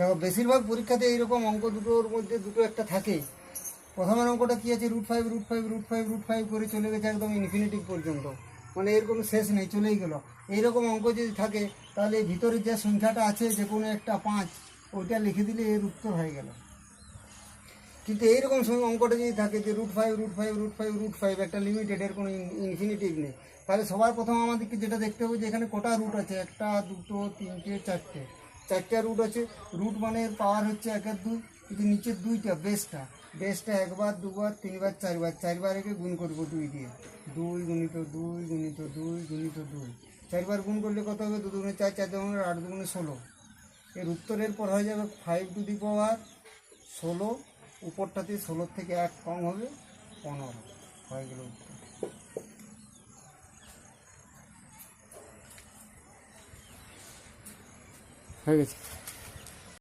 দেখো বেশিরভাগ পরীক্ষাতে এইরকম অঙ্ক দুটোর মধ্যে দুটো একটা থাকে। প্রথমের অঙ্কটা কী আছে, √5 করে চলে গেছে একদম ইনফিনিটিভ পর্যন্ত, মানে এর কোনো শেষ নেই, চলেই গেল। এইরকম অঙ্ক যদি থাকে তাহলে ভিতরে যে সংখ্যাটা আছে যে কোনো একটা 5, ওইটা লিখে দিলে এর উত্তর হয়ে গেল। কিন্তু এইরকম সময় অঙ্কটা যদি থাকে যে √5 একটা লিমিটেড, এর কোনো ইনফিনিটিভ নেই, তাহলে সবার প্রথম আমাদেরকে যেটা দেখতে হবে যে এখানে কটা রুট আছে, 1 2 3 4, 4টা রুট আছে। রুট মানে এর পাওয়ার হচ্ছে 1 আর 2, কিন্তু নিচের 2টা বেসটা 1 বার 2 বার 3 বার 4 বার, 4 বার একে গুণ করবো 2 দিয়ে, 2 গুণিত 2 গুণিত 2 গুণিত 2, 4 বার গুণ করলে কত হবে, 2 2 4, 4 2 8, 2 16। এর উত্তরের পর হয়ে যাবে 5⁻16, উপরটাতে 16 থেকে 1 কম হবে 15, হয়ে গেল উত্তর। হয়ে গেছে।